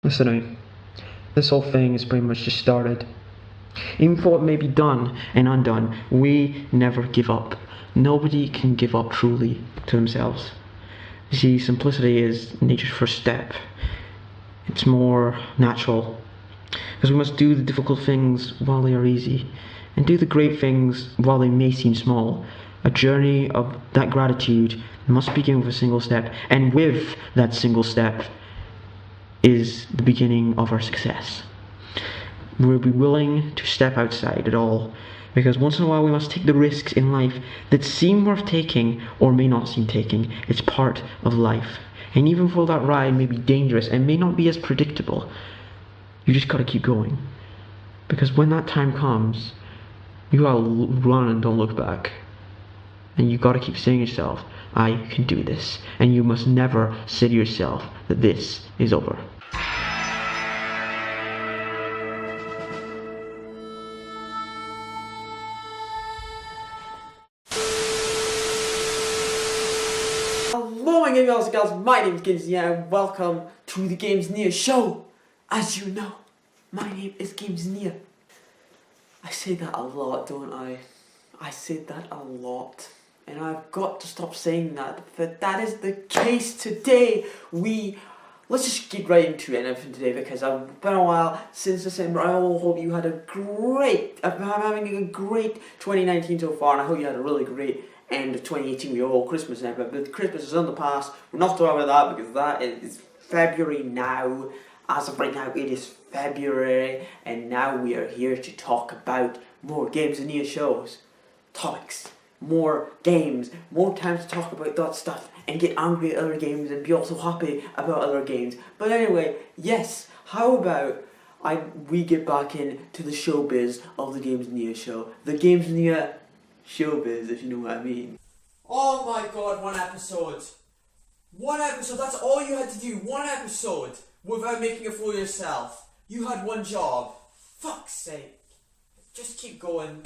Listen, this whole thing is pretty much just started. Even though it may be done and undone, we never give up. Nobody can give up truly to themselves. You see, simplicity is nature's first step. It's more natural. Because we must do the difficult things while they are easy, and do the great things while they may seem small. A journey of that gratitude must begin with a single step, and with that single step is the beginning of our success. We'll be willing to step outside it all, because once in a while we must take the risks in life that seem worth taking or may not seem taking. It's part of life. And even though that ride may be dangerous and may not be as predictable, you just gotta keep going. Because when that time comes, you gotta run and don't look back. And you gotta keep saying to yourself, I can do this. And you must never say to yourself that this is over. Hello my gamers and girls, my name is Gamessnia and welcome to the Gamessnia show. As you know, my name is Gamessnia. I say that a lot, don't I? I say that a lot. And I've got to stop saying that, but that is the case today. Let's just get right into anything today because it's been a while since December. I hope you had I'm having a great 2019 so far, and I hope you had a really great end of 2018. We all Christmas now, but Christmas is in the past. We're not talking about that because that is February now. As of right now, it is February, and now we are here to talk about more Gamessnia shows, topics, more games, more time to talk about that stuff and get angry at other games and be also happy about other games. But anyway, yes, how about we get back into the showbiz of the Gamessnia show, the Gamessnia showbiz, if you know what I mean. Oh my god, one episode, that's all you had to do, one episode, without making a fool of yourself. You had one job, fuck's sake, just keep going.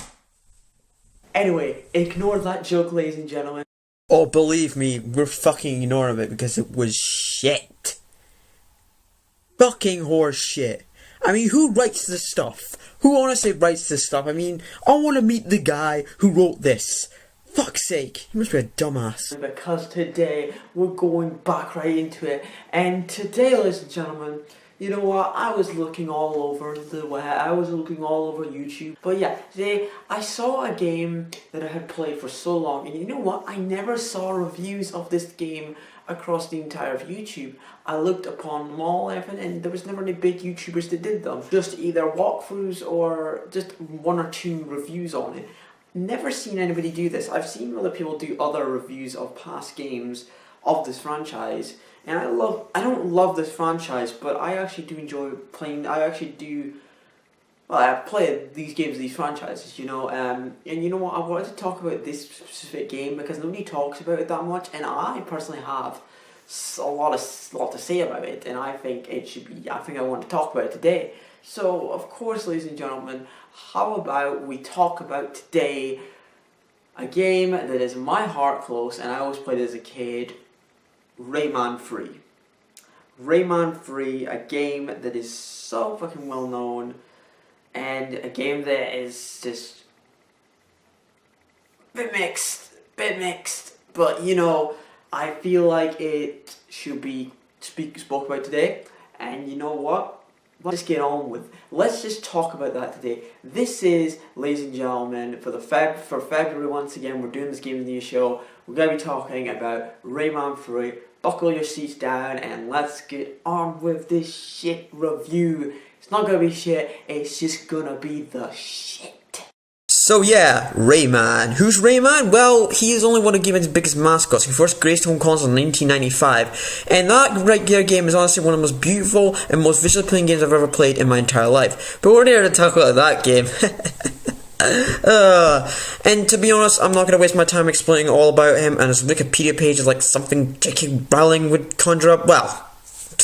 Anyway, ignore that joke, ladies and gentlemen. Oh, believe me, we're fucking ignoring it because it was shit. Fucking horse shit. I mean, who writes this stuff? Who honestly writes this stuff? I mean, I want to meet the guy who wrote this. Fuck's sake, he must be a dumbass. Because today, we're going back right into it. And today, ladies and gentlemen, you know what, I was looking all over the web, I was looking all over YouTube. But yeah, today, I saw a game that I had played for so long. And you know what, I never saw reviews of this game across the entire of YouTube. I looked upon them all, and there was never any big YouTubers that did them. Just either walkthroughs or just one or two reviews on it. Never seen anybody do this. I've seen other people do other reviews of past games of this franchise, and I don't love this franchise, but I actually do enjoy playing. I play these games, these franchises, you know, and you know what, I wanted to talk about this specific game because nobody talks about it that much, and I personally have a lot to say about it, and I think I want to talk about it today. So, of course, ladies and gentlemen, how about we talk about today a game that is my heart close, and I always played it as a kid, Rayman 3. Rayman 3, a game that is so fucking well known, and a game that is just bit mixed, but you know, I feel like it should be spoke about today, and you know what? Let's get on with. Let's just talk about that today. This is, ladies and gentlemen, for February once again. We're doing this Gamessnia show. We're gonna be talking about Rayman 3. Buckle your seats down and let's get on with this shit review. It's not gonna be shit. It's just gonna be the shit. So yeah, Rayman. Who's Rayman? Well, he is only one of Game's biggest mascots. He first graced home console in 1995, and that regular game is honestly one of the most beautiful and most visually appealing games I've ever played in my entire life. But we're here to talk about that game. And to be honest, I'm not going to waste my time explaining all about him, and his Wikipedia page is like something J.K. Rowling would conjure up. Well,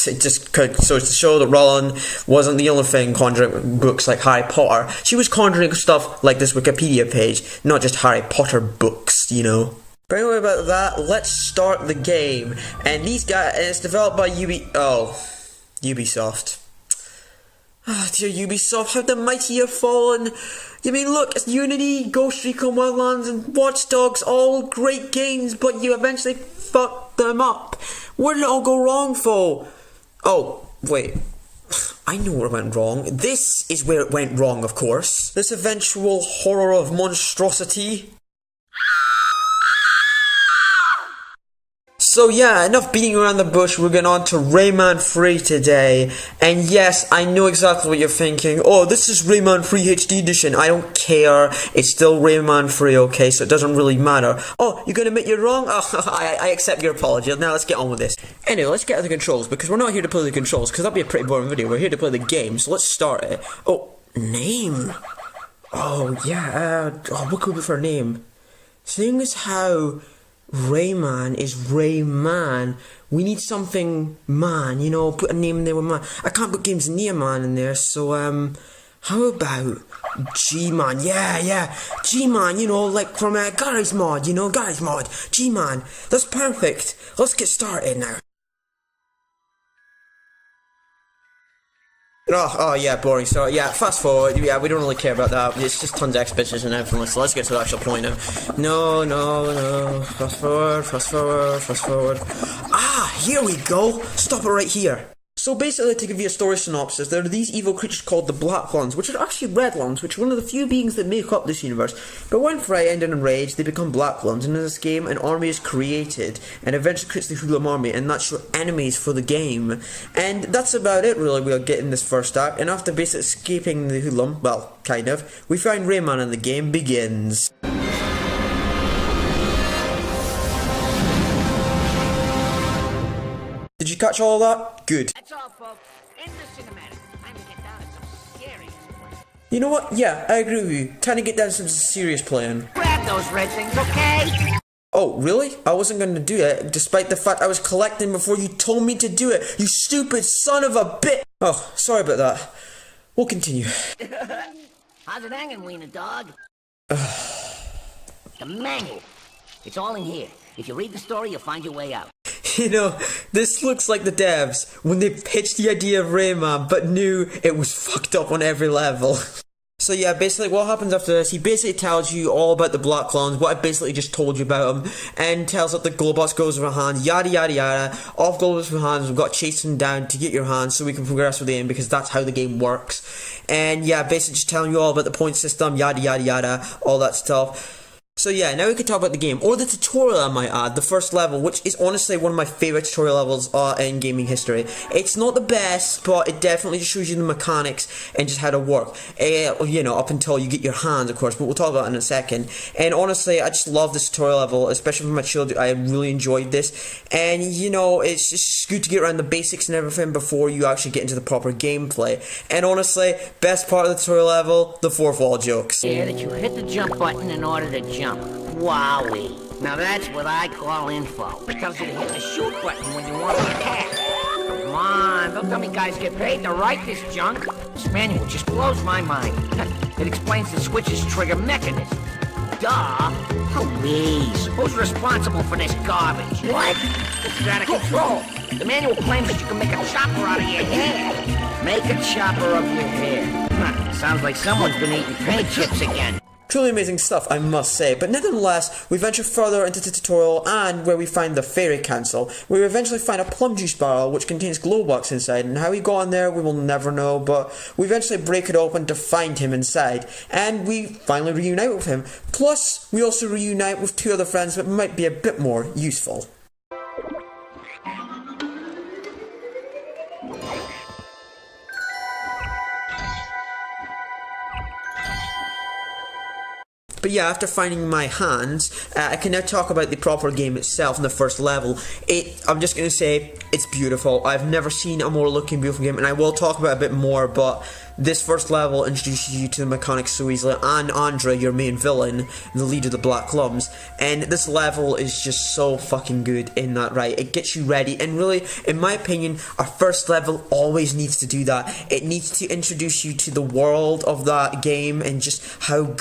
it just so it's to show that Rowling wasn't the only thing conjuring books like Harry Potter. She was conjuring stuff like this Wikipedia page, not just Harry Potter books, you know. But anyway, about that, let's start the game. And these guys, and it's developed by Ubisoft. Ah, dear Ubisoft, how the mighty have fallen. You mean, look, it's Unity, Ghost Recon Wildlands, and Watch Dogs, all great games, but you eventually fucked them up. Where did it all go wrong, for? Oh, wait. I know where it went wrong. This is where it went wrong, of course. This eventual horror of monstrosity. So yeah, enough beating around the bush, we're getting on to Rayman 3 today. And yes, I know exactly what you're thinking. Oh, this is Rayman 3 HD Edition. I don't care. It's still Rayman 3, okay, so it doesn't really matter. Oh, you're gonna admit you're wrong? Oh, I accept your apology. Now let's get on with this. Anyway, let's get to the controls, because we're not here to play the controls, because that'd be a pretty boring video. We're here to play the game, so let's start it. Oh, name. Oh, yeah, what could we for a name? Seeing as how Rayman is Rayman, we need something man, you know, put a name in there with man. I can't put Gamessnia man in there, so how about G-Man? Yeah, G-Man, you know, like from Garry's Mod, you know, Garry's Mod, G-Man. That's perfect. Let's get started now. Oh yeah, boring. So yeah, fast forward. Yeah, we don't really care about that. It's just tons of exposition and everything. So let's get to the actual point now. No. Fast forward. Ah, here we go. Stop it right here. So basically, to give you a story synopsis, there are these evil creatures called the Black Ones, which are actually Red Ones, which are one of the few beings that make up this universe. But when frightened and enraged, they become Black Ones, and in this game, an army is created, and eventually creates the Hoodlum army, and that's your enemies for the game. And that's about it, really, we'll get in this first act, and after basically escaping the Hoodlum, well, kind of, we find Rayman and the game begins. Did you catch all that? Good. That's all, folks. End the cinematic. Time to get down to some serious play. You know what? Yeah, I agree with you. Time to get down to some serious playing. Grab those red things, okay? Oh, really? I wasn't going to do it, despite the fact I was collecting before you told me to do it. You stupid son of a bitch! Oh, sorry about that. We'll continue. How's it hanging, Wiener Dog? The manual. It's all in here. If you read the story, you'll find your way out. You know, this looks like the devs when they pitched the idea of Rayman but knew it was fucked up on every level. So yeah, basically what happens after this, he basically tells you all about the Black Clones, what I basically just told you about them, and tells that the Globots goes with our hand, yada yada yada, off Globots with hands, we've got to chase them down to get your hands so we can progress with the game, because that's how the game works. And yeah, basically just telling you all about the point system, yada yada yada, all that stuff. So yeah, now we can talk about the game, or the tutorial I might add, the first level, which is honestly one of my favourite tutorial levels in gaming history. It's not the best, but it definitely just shows you the mechanics and just how to work. You know, up until you get your hands, of course, but we'll talk about it in a second. And honestly, I just love this tutorial level, especially for my children. I really enjoyed this. And you know, it's just good to get around the basics and everything before you actually get into the proper gameplay. And honestly, best part of the tutorial level, the fourth wall jokes. Yeah, that you hit the jump button in order to jump. Wowie. Now that's what I call info. It tells you to hit the shoot button when you want to attack. Come on, don't tell me guys get paid to write this junk. This manual just blows my mind. It explains the switch's trigger mechanism. Duh. Please. Who's responsible for this garbage? What? This is out of control. The manual claims that you can make a chopper out of your hair. Make a chopper of your hair. Sounds like someone's been eating paint chips again. Truly amazing stuff, I must say, but nevertheless, we venture further into the tutorial and where we find the Fairy Council, where we eventually find a plum juice barrel which contains Globots inside, and how he got in there we will never know, but we eventually break it open to find him inside, and we finally reunite with him. Plus, we also reunite with two other friends that might be a bit more useful. But yeah, after finding my hands, I can now talk about the proper game itself in the first level. I'm just going to say, it's beautiful. I've never seen a more looking beautiful game, and I will talk about it a bit more, but this first level introduces you to the mechanics so easily, and Andre, your main villain, the leader of the Black Clubs, and this level is just so fucking good in that right. It gets you ready, and really, in my opinion, our first level always needs to do that. It needs to introduce you to the world of that game, and just how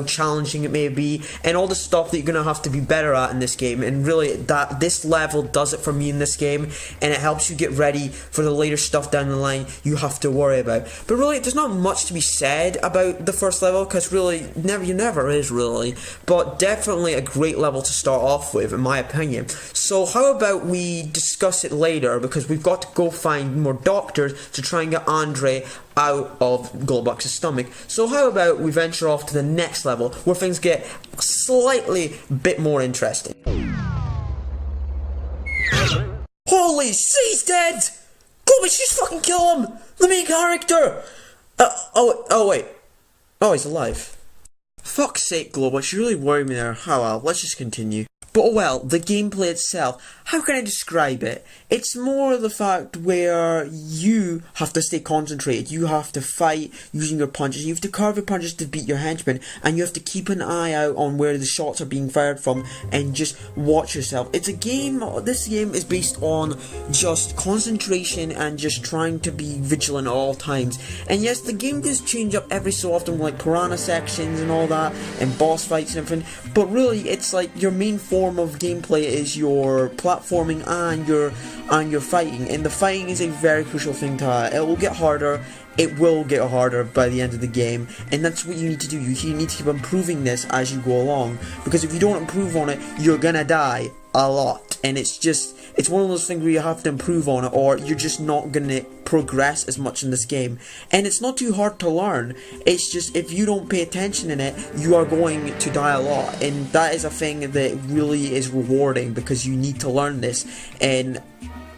challenging it may be, and all the stuff that you're going to have to be better at in this game, and really, this level does it for me in this game, and it helps you get ready for the later stuff down the line you have to worry about. But really, there's not much to be said about the first level, because really, never is really, but definitely a great level to start off with, in my opinion. So how about we discuss it later, because we've got to go find more doctors to try and get Andre out of Golduck's stomach. So how about we venture off to the next level, where things get slightly bit more interesting. Holy, he's dead! Globus, just fucking kill him! The main character! Wait. Oh, he's alive. Fuck's sake, Globus, you really worried me there. Oh well, let's just continue. But oh well, the gameplay itself, how can I describe it? It's more the fact where you have to stay concentrated, you have to fight using your punches, you have to carve your punches to beat your henchmen, and you have to keep an eye out on where the shots are being fired from, and just watch yourself. It's a game, this game is based on just concentration and just trying to be vigilant at all times. And yes, the game does change up every so often, like piranha sections and all that, and boss fights and everything, but really it's like your main form of gameplay is your platforming and your fighting, and the fighting is a very crucial thing to it. It will get harder, it will get harder by the end of the game, and that's what you need to do. You need to keep improving this as you go along, because if you don't improve on it, you're gonna die a lot, and it's one of those things where you have to improve on it, or you're just not gonna progress as much in this game. And it's not too hard to learn, it's just if you don't pay attention in it, you are going to die a lot, and that is a thing that really is rewarding, because you need to learn this, and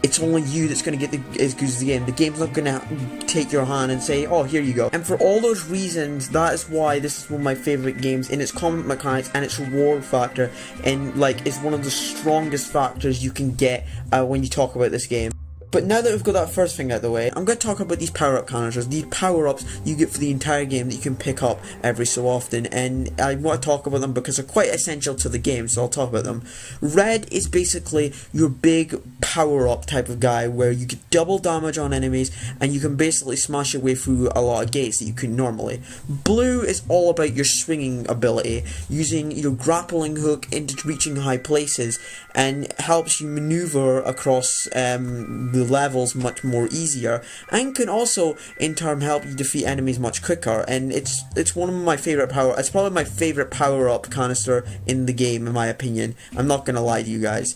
it's only you that's going to get as good as the game. The game's not going to take your hand and say, oh, here you go. And for all those reasons, that is why this is one of my favourite games, in its combat mechanics and its reward factor, and like, it's one of the strongest factors you can get when you talk about this game. But now that we've got that first thing out of the way, I'm going to talk about these power-up canisters, these power-ups you get for the entire game that you can pick up every so often, and I want to talk about them because they're quite essential to the game, so I'll talk about them. Red is basically your big power-up type of guy, where you get double damage on enemies, and you can basically smash your way through a lot of gates that you couldn't normally. Blue is all about your swinging ability, using your grappling hook into reaching high places, and helps you maneuver across the levels much more easier, and can also in turn help you defeat enemies much quicker. And it's one of my favorite it's probably my favorite power-up canister in the game, in my opinion. I'm not gonna lie to you guys.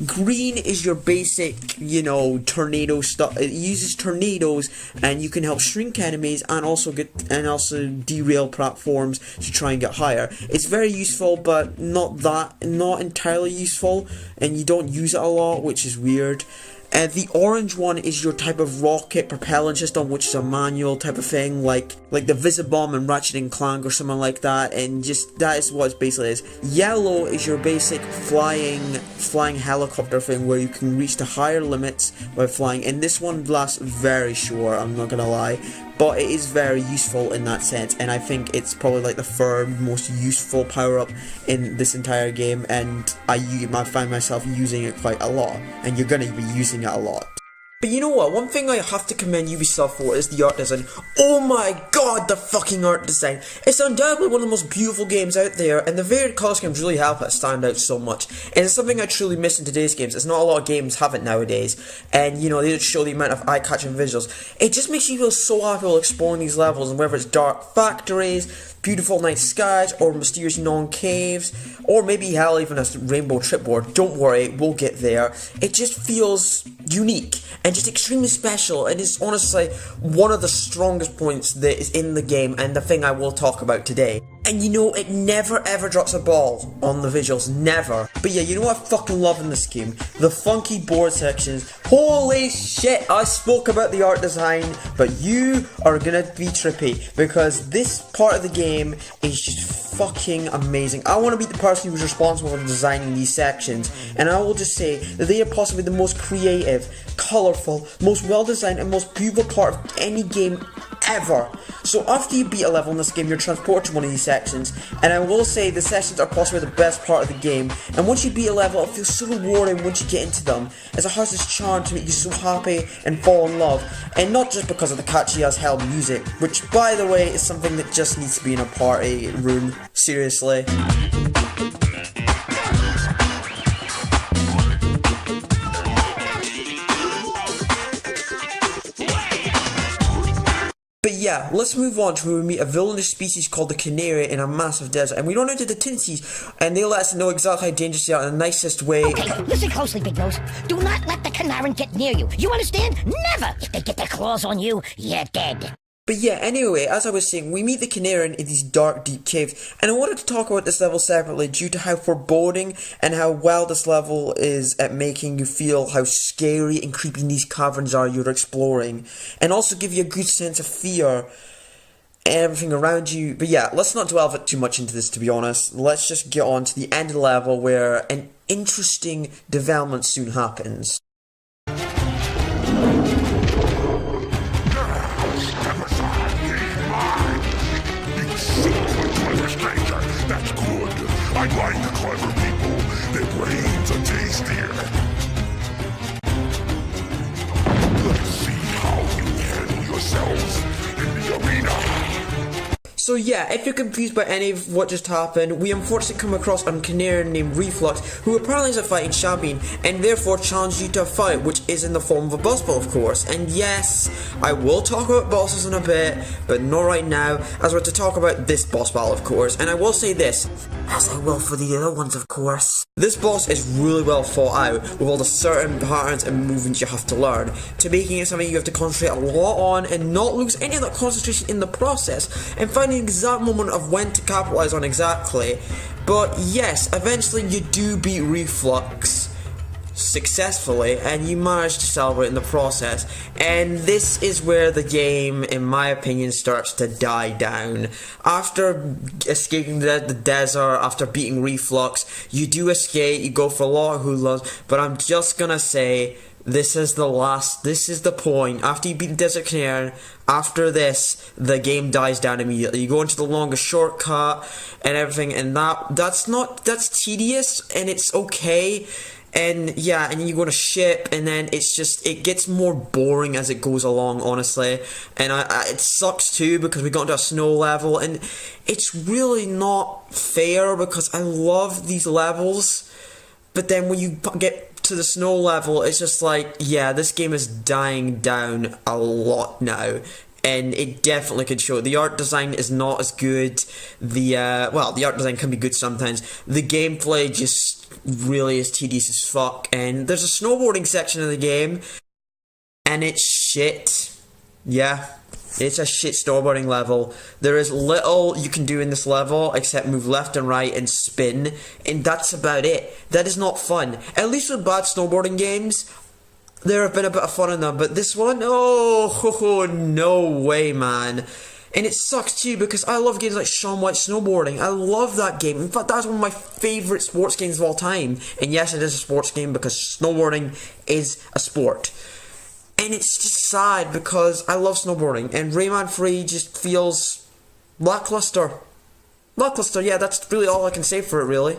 Green is your basic, tornado stuff. It uses tornadoes, and you can help shrink enemies and also derail platforms to try and get higher. It's very useful, but not entirely useful, and you don't use it a lot, which is weird. The orange one is your type of rocket propellant system, which is a manual type of thing, like the Visibomb and Ratchet & Clank or something like that, and just that is what it basically is. Yellow is your basic flying helicopter thing, where you can reach the higher limits by flying, and this one lasts very short, I'm not gonna lie, but it is very useful in that sense, and I think it's probably like the third most useful power-up in this entire game, and I find myself using it quite a lot, and you're gonna be using it a lot. But you know what, one thing I have to commend Ubisoft for is the art design. Oh my god, the fucking art design. It's undoubtedly one of the most beautiful games out there, and the varied color schemes really help it stand out so much. And it's something I truly miss in today's games, as not a lot of games have it nowadays. And they just show the amount of eye-catching visuals. It just makes you feel so happy while exploring these levels, and whether it's dark factories, beautiful night skies, or mysterious non-caves, or maybe hell, even a rainbow tripboard. Don't worry, we'll get there. It just feels unique and just extremely special, and it's honestly one of the strongest points that is in the game, and the thing I will talk about today. And it never ever drops a ball on the visuals, never. But yeah, you know what I fucking love in this game? The funky board sections. Holy shit, I spoke about the art design, but you are gonna be trippy, because this part of the game is just fucking amazing. I want to be the person who's responsible for designing these sections, and I will just say that they are possibly the most creative, colourful, most well-designed, and most beautiful part of any game ever. So after you beat a level in this game, you're transported to one of these sections, and I will say the sections are possibly the best part of the game, and once you beat a level, it feels so rewarding once you get into them, as it has this charm to make you so happy and fall in love, and not just because of the catchy as hell music, which by the way is something that just needs to be in a party room, seriously. yeah, let's move on to where we meet a villainous species called the Canary in a massive desert, and we run into the Tinsies, and they let us know exactly how dangerous they are in the nicest way. Okay, listen closely, Big Nose. Do not let the Canaran get near you. You understand? Never! If they get their claws on you, you're dead. But yeah, anyway, as I was saying, we meet the Canaran in these dark, deep caves, and I wanted to talk about this level separately due to how foreboding and how well this level is at making you feel how scary and creepy these caverns are you're exploring, and also give you a good sense of fear and everything around you. But yeah, let's not dwell too much into this, to be honest. Let's just get on to the end of the level where an interesting development soon happens. That's good. I like clever people. Their brains are tastier. Let's see how you handle yourselves in the arena. So yeah, if you're confused by any of what just happened, we unfortunately come across a Canarian named Reflux, who apparently is a fighting champion, and therefore challenged you to a fight, which is in the form of a boss battle, of course. And yes, I will talk about bosses in a bit, but not right now, as we're to talk about this boss battle, of course. And I will say this, as I will for the other ones, of course. This boss is really well thought out, with all the certain patterns and movements you have to learn, to making it something you have to concentrate a lot on, and not lose any of that concentration in the process, and finding the exact moment of when to capitalize on exactly. But yes, eventually you do beat Reflux successfully, and you manage to celebrate in the process. And this is where the game, in my opinion, starts to die down. After escaping the desert, after beating Reflux, you do escape, you go for a lot of hoodlums, but I'm just gonna say, this is the point. After you beat the Desert Canary, after this, the game dies down immediately. You go into the longest shortcut and everything, and that's tedious, and it's okay. And yeah, and you go on a ship, and then it gets more boring as it goes along, honestly. And it sucks too, because we got into a snow level, and it's really not fair, because I love these levels, but then when you get to the snow level, it's just like, yeah, this game is dying down a lot now. And it definitely could show. The art design is not as good. The art design can be good sometimes. The gameplay just really is tedious as fuck. And there's a snowboarding section of the game, and it's shit. Yeah, it's a shit snowboarding level. There is little you can do in this level except move left and right and spin, and that's about it. That is not fun. At least with bad snowboarding games, there have been a bit of fun in them, but this one, oh, no way, man. And it sucks too, because I love games like Shaun White Snowboarding. I love that game. In fact, that's one of my favourite sports games of all time. And yes, it is a sports game, because snowboarding is a sport. And it's just sad, because I love snowboarding, and Rayman 3 just feels lackluster. Lackluster, yeah, that's really all I can say for it, really.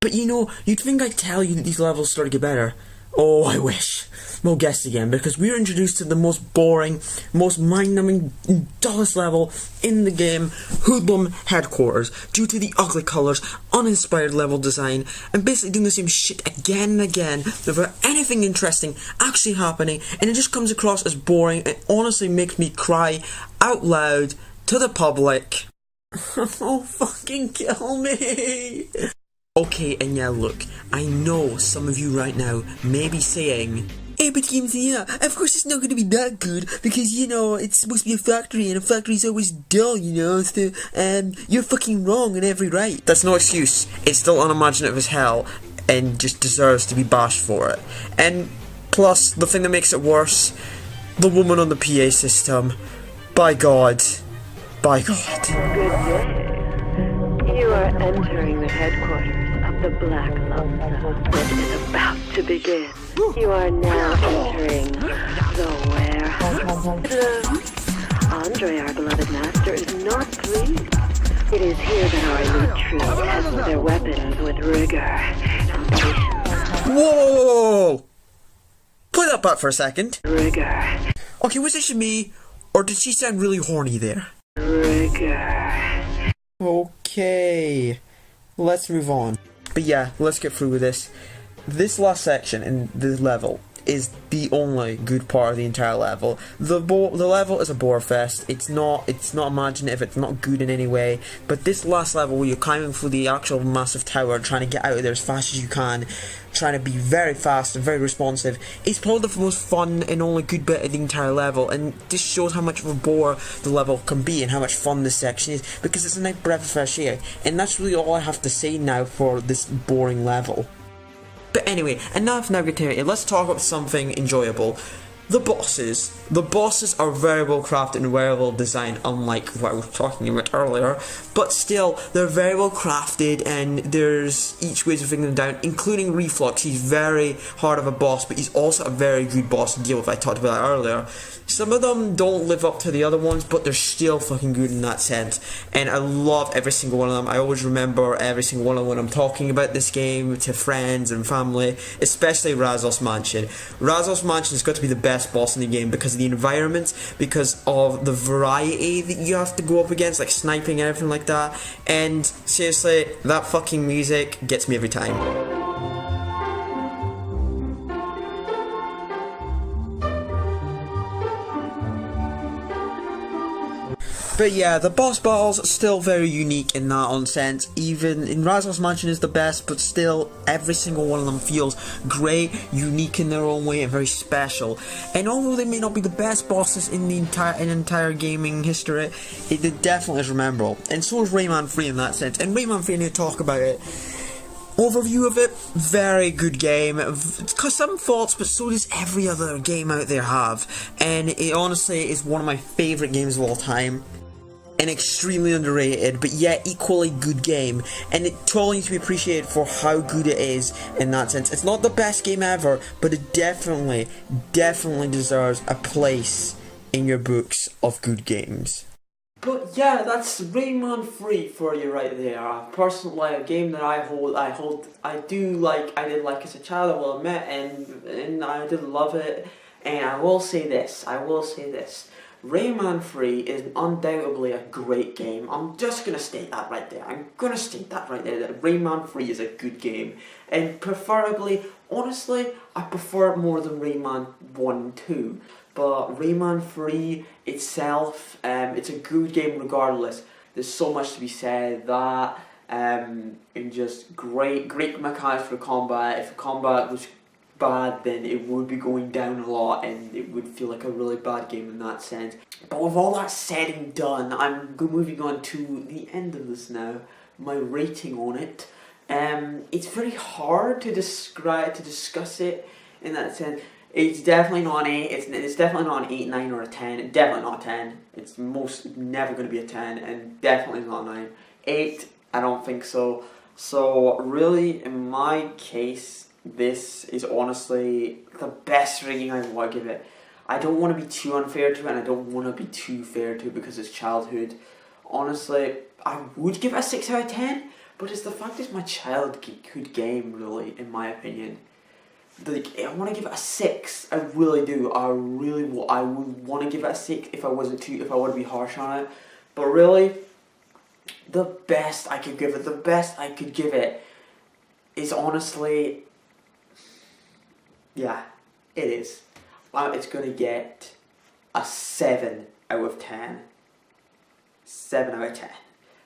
But you know, you'd think I'd tell you that these levels start to get better. Oh, I wish. Well, guess again, because we're introduced to the most boring, most mind-numbing, dullest level in the game, Hoodlum Headquarters, due to the ugly colours, uninspired level design, and basically doing the same shit again and again, without anything interesting actually happening, and it just comes across as boring, and honestly makes me cry out loud to the public. Oh, fucking kill me! Okay, and yeah, look, I know some of you right now may be saying, hey, but Gamessnia, of course it's not going to be that good, because, you know, it's supposed to be a factory, and a factory's always dull, you know, so, you're fucking wrong in every right. That's no excuse. It's still unimaginative as hell, and just deserves to be bashed for it. And, plus, the thing that makes it worse, the woman on the PA system. By God. By God. You are entering the headquarters of the Black Lobster. It is about to begin. You are now entering the warehouse. Andre, our beloved master, is not pleased. It is here that our elite troops handle their weapons with rigor and patience. Whoa! Play that back for a second. Rigor. Okay, was this me, or did she sound really horny there? Rigor. Okay, let's move on. But yeah, let's get through with this. This last section in the level is the only good part of the entire level. The level is a bore fest. It's not imaginative, it's not good in any way, but this last level where you're climbing through the actual massive tower, trying to get out of there as fast as you can, trying to be very fast and very responsive, is probably the most fun and only good bit of the entire level, and this shows how much of a bore the level can be and how much fun this section is, because it's a nice breath of fresh air. And that's really all I have to say now for this boring level. But anyway, enough negativity, let's talk about something enjoyable. The bosses. The bosses are very well crafted and very well designed, unlike what I was talking about earlier. But still, they're very well crafted, and there's each way to bring them down, including Reflux. He's very hard of a boss, but he's also a very good boss to deal with. I talked about that earlier. Some of them don't live up to the other ones, but they're still fucking good in that sense. And I love every single one of them. I always remember every single one of them when I'm talking about this game to friends and family, especially Razos Mansion. Razos Mansion has got to be the best boss in the game because of the environment, because of the variety that you have to go up against, like sniping and everything like that. And seriously, that fucking music gets me every time. But yeah, the boss battles are still very unique in that on sense. Even in Razos Mansion is the best, but still every single one of them feels great, unique in their own way, and very special. And although they may not be the best bosses in the entire gaming history, it definitely is memorable. And so is Rayman 3 in that sense. And Rayman 3, I need to talk about it. Overview of it, very good game. It's got some faults, but so does every other game out there have. And it honestly is one of my favourite games of all time. An extremely underrated, but yet equally good game, and it totally needs to be appreciated for how good it is in that sense. It's not the best game ever, but it definitely deserves a place in your books of good games. But yeah, that's Rayman 3 for you right there. Personally, a game that I did like as a child, I will admit, and I did love it. And I will say this. Rayman 3 is undoubtedly a great game. I'm just going to state that right there. That Rayman 3 is a good game. And preferably, honestly, I prefer it more than Rayman 1 and 2. But Rayman 3 itself, it's a good game regardless. There's so much to be said that, and just great mechanics for combat. If the combat was bad, then it would be going down a lot and it would feel like a really bad game in that sense. But with all that said and done, I'm moving on to the end of this now, my rating on it. It's very hard to discuss it in that sense. It's definitely not an 8, it's definitely not an 8, 9 or a 10, definitely not a 10. It's never going to be a 10, and definitely not a 9. 8, I don't think so. So really, in my case, this is honestly the best rating I want to give it. I don't want to be too unfair to it, and I don't want to be too fair to it because it's childhood. Honestly, I would give it a 6 out of 10, but it's the fact it's my childhood game, really, in my opinion. Like, I want to give it a 6. I really do. I would want to give it a 6 if I want to be harsh on it. But really, the best I could give it is honestly, yeah, it is. It's going to get a 7 out of 10. 7 out of 10.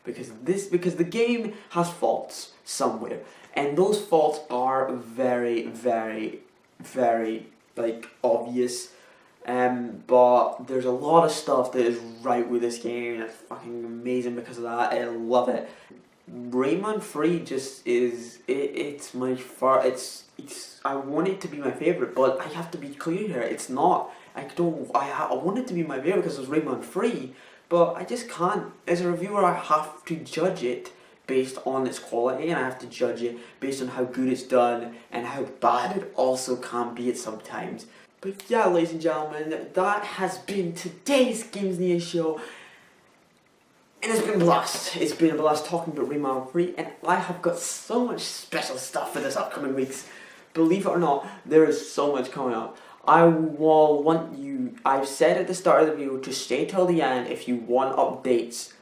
Because the game has faults somewhere. And those faults are very, very, very, obvious. But there's a lot of stuff that is right with this game, and it's fucking amazing because of that. I love it. Rayman 3 just is, it's my I want it to be my favourite, but I have to be clear here, it's not. I want it to be my favourite because it's Rayman 3, but I just can't. As a reviewer, I have to judge it based on its quality, and I have to judge it based on how good it's done and how bad it also can be at sometimes. But yeah, ladies and gentlemen, that has been today's Gamessnia show. And it's been a blast. It's been a blast talking about Rayman 3, and I have got so much special stuff for this upcoming weeks. Believe it or not, there is so much coming up. I will want you, I've said at the start of the video, to stay till the end if you want updates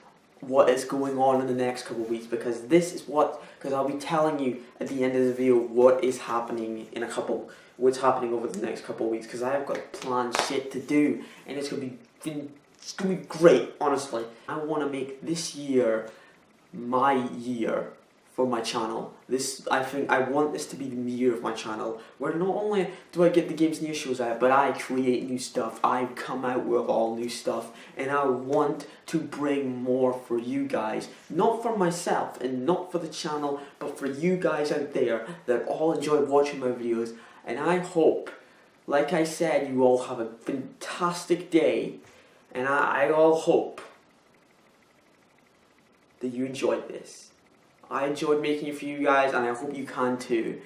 what is going on in the next couple of weeks, because I'll be telling you at the end of the video what is happening what's happening over the next couple of weeks, because I've got planned shit to do, and it's gonna be great, honestly. I want to make this year my year for my channel. I want this to be the year of my channel, where not only do I get the Gamessnia shows out, but I create new stuff, I come out with all new stuff, and I want to bring more for you guys. Not for myself, and not for the channel, but for you guys out there that all enjoy watching my videos. And I hope, like I said, you all have a fantastic day, and I all hope that you enjoyed this. I enjoyed making it for you guys, and I hope you can too.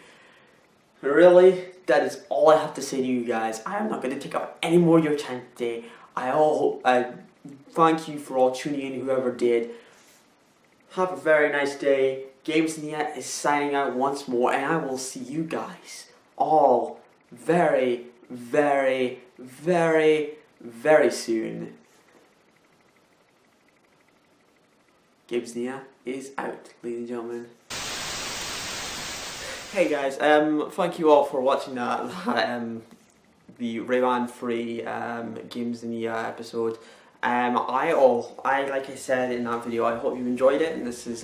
Really, that is all I have to say to you guys. I am not going to take up any more of your time today. I thank you for all tuning in, whoever did. Have a very nice day. Gamessnia is signing out once more, and I will see you guys all very, very, very, very soon. Gamessnia is out, ladies and gentlemen. Hey guys, thank you all for watching that the Rayman free Gamessnia episode. Like I said in that video, I hope you enjoyed it, and this is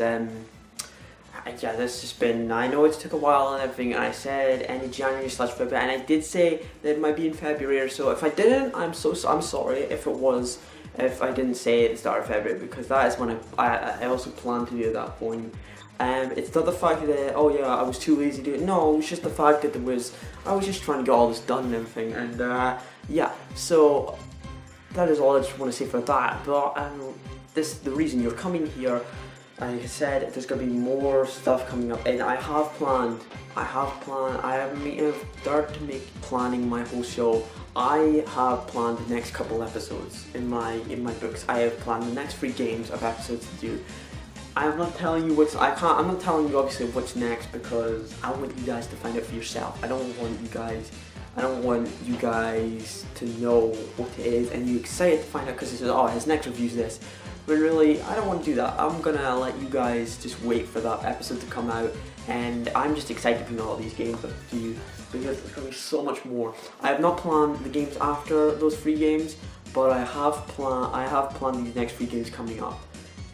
yeah, this has been, I know it took a while and everything, and I said end of January/February, and I did say that it might be in February or so. If I didn't, I'm sorry if I didn't say at the start of February, because that is when I also planned to do at that point. It's not the fact that, oh yeah, I was too lazy to do it. No, it's just the fact that I was just trying to get all this done and everything, and yeah, so that is all I just want to say for that. But the reason you're coming here, like I said, there's going to be more stuff coming up, and I have started to make planning my whole show. I have planned the next couple episodes in my books. I have planned the next 3 games of episodes to do. I'm not telling you I'm not telling you obviously what's next, because I want you guys to find out for yourself. I don't want you guys to know what it is and you're excited to find out because it says, oh, his next review's this. But really, I don't want to do that. I'm gonna let you guys just wait for that episode to come out, and I'm just excited to bring all these games up to you, because there's gonna be so much more. I have not planned the games after those 3 games, but I have planned these next 3 games coming up.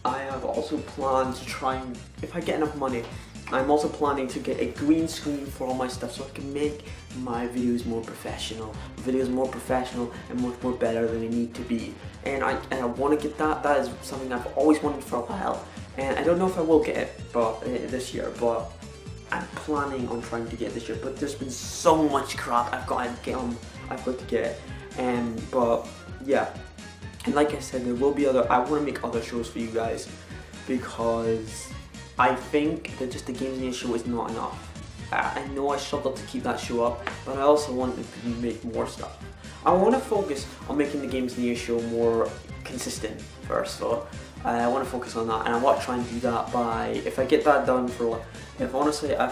I have also planned to try and, if I get enough money, I'm also planning to get a green screen for all my stuff so I can make my videos more professional. And much more better than they need to be. And I want to get that. That is something I've always wanted for a while. And I don't know if I will get it this year, but I'm planning on trying to get it this year. But there's been so much crap I've got to get. But yeah. And like I said, there will be I want to make other shows for you guys, because I think that just the Gamessnia show is not enough. I know I struggled to keep that show up, but I also want to make more stuff. I want to focus on making the Gamessnia show more consistent first, so I want to focus on that, and I want to try and do that if I get that done if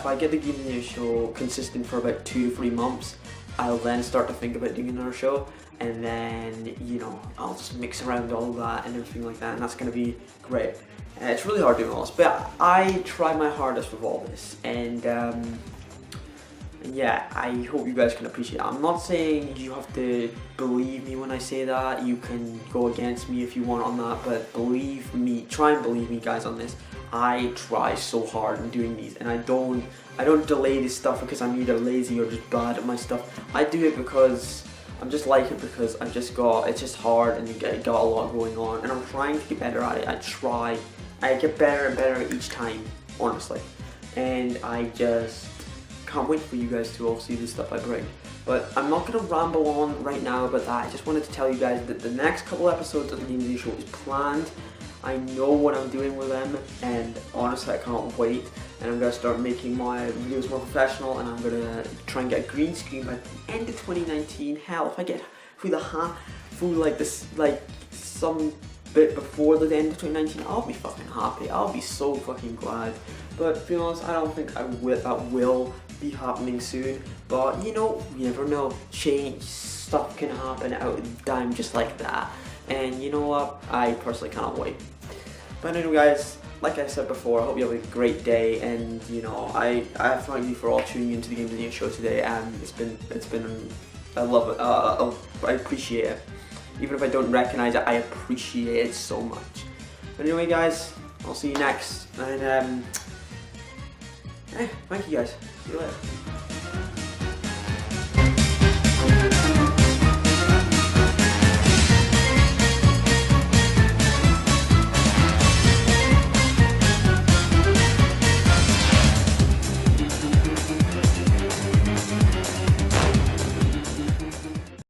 I get the Gamessnia show consistent for about 2 to 3 months, I'll then start to think about doing another show, and then, you know, I'll just mix around all of that and everything like that, and that's going to be great. It's really hard doing all this, but I try my hardest with all this, and yeah, I hope you guys can appreciate it. I'm not saying you have to believe me when I say that. You can go against me if you want on that, but believe me, try and believe me guys on this. I try so hard in doing these, and I don't delay this stuff because I'm either lazy or just bad at my stuff. I do it because I'm just like it, because it's just hard, and you got a lot going on, and I'm trying to get better at it. I get better and better each time, honestly, and I just can't wait for you guys to all see the stuff I bring. But I'm not going to ramble on right now about that. I just wanted to tell you guys that the next couple episodes of the Gamessnia show is planned. I know what I'm doing with them, and honestly I can't wait. And I'm going to start making my videos more professional, and I'm going to try and get a green screen by the end of 2019. Hell, if I get some bit before the end of 2019, I'll be fucking happy. I'll be so fucking glad. But to be honest, I don't think that will be happening soon. But you know, you never know. Stuff can happen out of time just like that. And you know what? I personally cannot wait. But anyway, guys, like I said before, I hope you have a great day, and you know, I thank you for all tuning into the Gamessnia show today, and it's been I love it. I appreciate it. Even if I don't recognize it, I appreciate it so much. But anyway, guys, I'll see you next, and thank you guys. See you later.